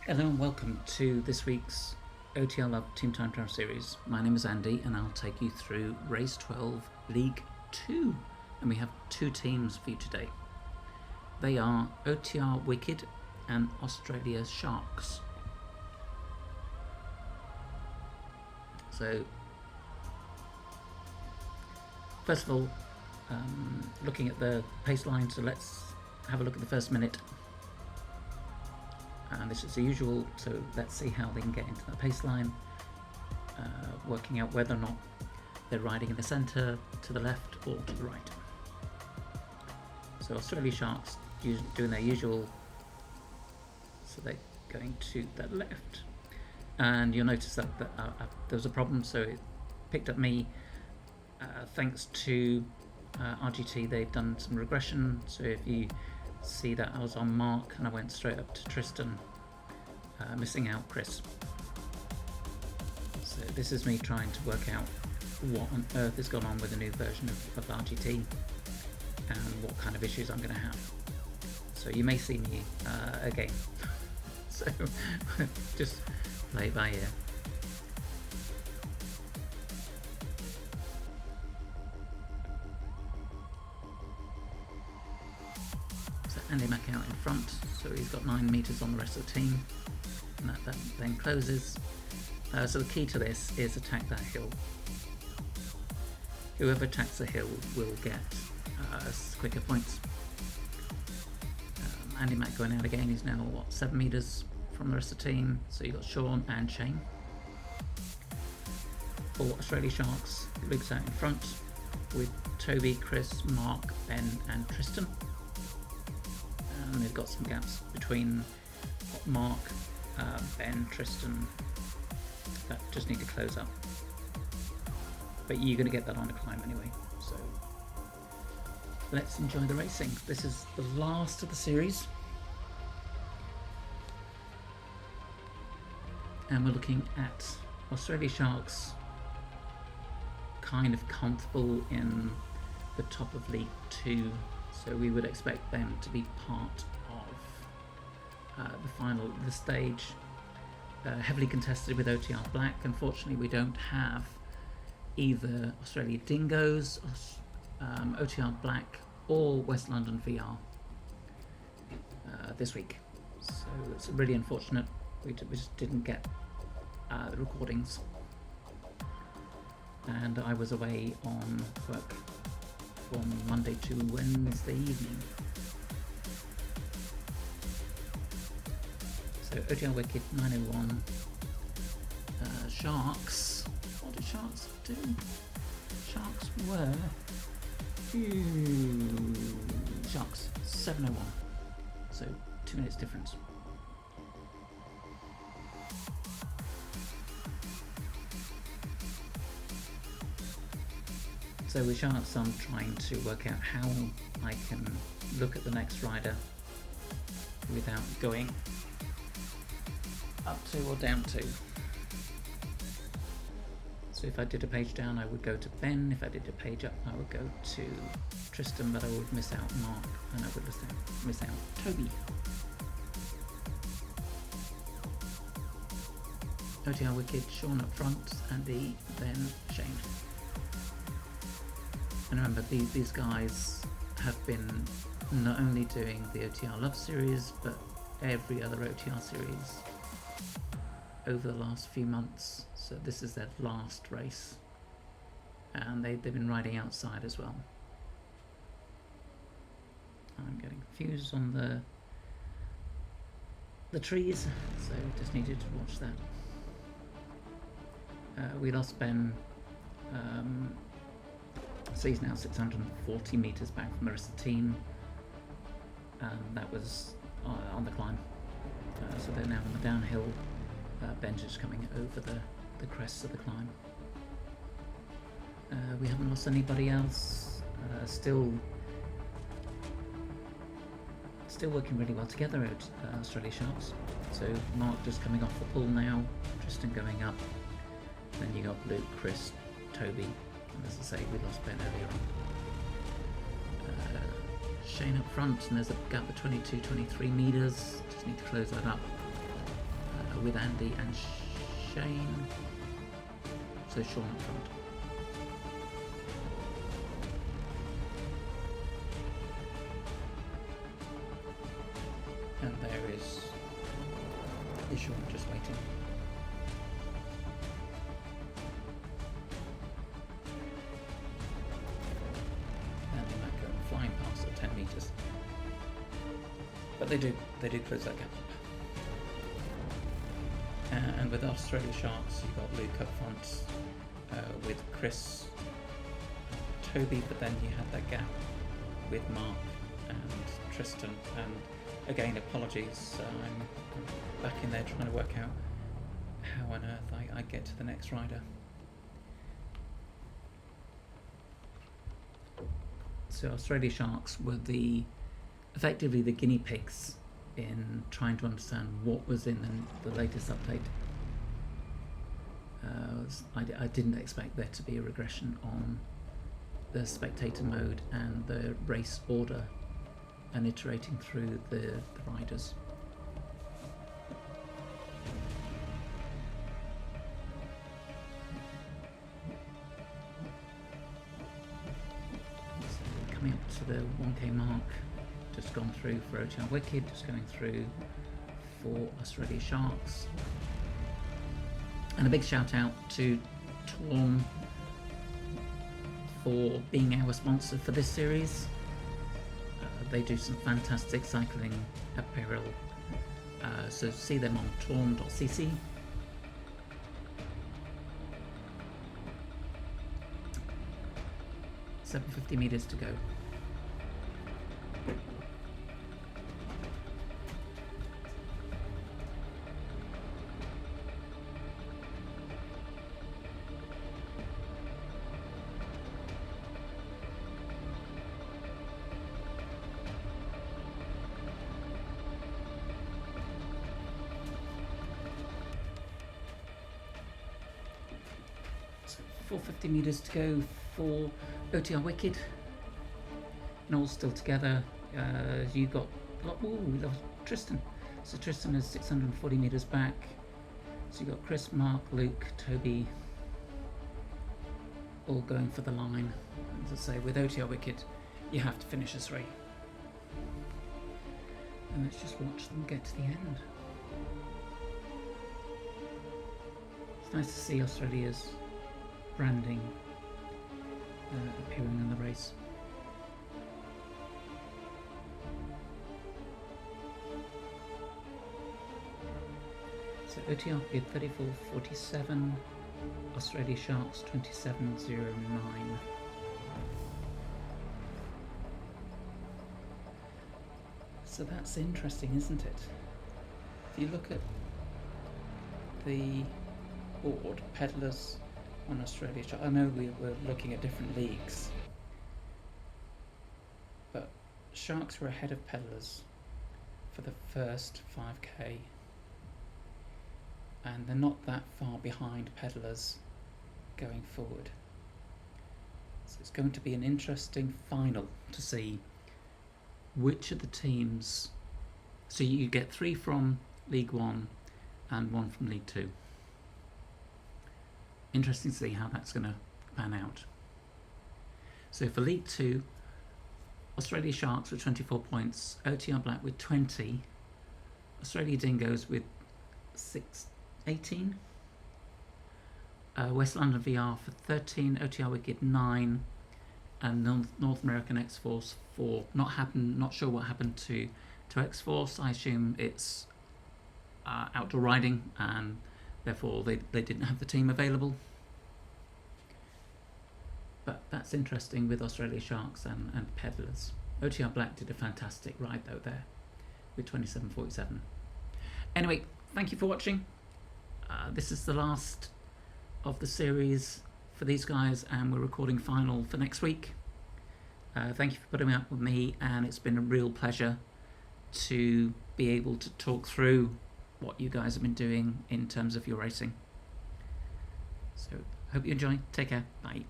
Hello and welcome to this week's OTR Love Team Time Trial Series. My name is Andy and I'll take you through Race 12 League 2. And we have two teams for you today. They are OTR Wicked and Australia Sharks. So, first of all, looking at the pace line, so let's have a look at the first minute. And this is the usual, so let's see how they can get into the pace line, working out whether or not they're riding in the centre, to the left or to the right. So Australia Sharks doing their usual, so they're going to the left. And you'll notice that there was a problem, so it picked up me. Thanks to RGT, they've done some regression, so if you see that I was on Mark and I went straight up to Tristan, missing out Chris. So this is me trying to work out what on earth has gone on with the new version of RGT and what kind of issues I'm going to have. So you may see me again. So just play it by ear. Andy Mack out in front, so he's got 9 metres on the rest of the team, and that then closes. So the key to this is attack that hill. Whoever attacks the hill will get quicker points. Andy Mack going out again, he's now 7 metres from the rest of the team, so you've got Sean and Shane. For Australia Sharks, Luke's out in front with Toby, Chris, Mark, Ben and Tristan. And they've got some gaps between Mark, Ben, Tristan that just need to close up. But you're going to get that on a climb anyway, so let's enjoy the racing. This is the last of the series. And we're looking at Australia Sharks kind of comfortable in the top of League 2. So we would expect them to be part of the final of the stage. Heavily contested with OTR Black. Unfortunately, we don't have either Australia Dingoes, OTR Black, or West London VR this week. So it's really unfortunate. We just didn't get the recordings. And I was away on work from Monday to Wednesday evening. So OTR Wicked 901. Sharks. What did Sharks do? Sharks were Sharks 701. So 2 minutes difference. So with Sharks, I'm trying to work out how I can look at the next rider without going up to or down to. So if I did a page down, I would go to Ben. If I did a page up, I would go to Tristan, but I would miss out Mark and I would miss out Toby. OTR Wicked, Sean up front, Andy, Ben, Shane. And remember, these guys have been not only doing the OTR Love series, but every other OTR series over the last few months. So this is their last race. And they've been riding outside as well. I'm getting confused on the trees, so just needed to watch that. We lost Ben. So he's now 640 metres back from the rest of the team, and that was on the climb. So they're now on the downhill. Ben's just coming over the crests of the climb. We haven't lost anybody else. Still working really well together at Australia Sharks. So Mark just coming off the pull now, Tristan going up. Then you got Luke, Chris, Toby. And as I say, we lost Ben earlier on. Shane up front, and there's a gap of 22-23 metres. Just need to close that up. with Andy and Shane. So Sean up front. And there is Sean just waiting. And they might go flying past at 10 metres. But they do close that gap. And with Australia Sharks, you've got Luke up front with Chris, Toby, but then you had that gap with Mark and Tristan. And again, apologies, I'm back in there trying to work out how on earth I get to the next rider. So Australia Sharks were effectively the guinea pigs in trying to understand what was in the latest update. I didn't expect there to be a regression on the spectator mode and the race order and iterating through the riders. So coming up to the 1k mark, just gone through for OTR Wicked, just going through for Australia Sharks. And a big shout out to Torm for being our sponsor for this series. They do some fantastic cycling apparel, so see them on torm.cc. $750 meters to go. So 450 meters to go for OTR Wicked. And all still together. You got we lost Tristan. So Tristan is 640 meters back. So you got Chris, Mark, Luke, Toby, all going for the line. As I say, with OTR Wicked, you have to finish a 3. And let's just watch them get to the end. It's nice to see Australia's branding appearing in the race. So OTR Wicked 34.47, Australia Sharks 27.09. So that's interesting, isn't it? If you look at the board, pedalers on Australia Sharks, I know we were looking at different leagues, but Sharks were ahead of pedalers for the first 5k, and they're not that far behind pedalers going forward. So it's going to be an interesting final to see which of the teams. So you get 3 from League 1 and 1 from League 2. Interesting to see how that's going to pan out. So for League 2, Australia Sharks with 24 points, OTR Black with 20, Australia Dingoes with 18, West London VR for 13, OTR Wicked 9, and North American X-Force 4. Not sure what happened to X-Force. I assume it's outdoor riding, and therefore they didn't have the team available. But that's interesting with Australia Sharks and pedalers. OTR Black did a fantastic ride though there with 27.47. Anyway, thank you for watching. This is the last of the series for these guys, and we're recording final for next week. Thank you for putting up with me, and it's been a real pleasure to be able to talk through what you guys have been doing in terms of your racing. So hope you enjoy. Take care. Bye.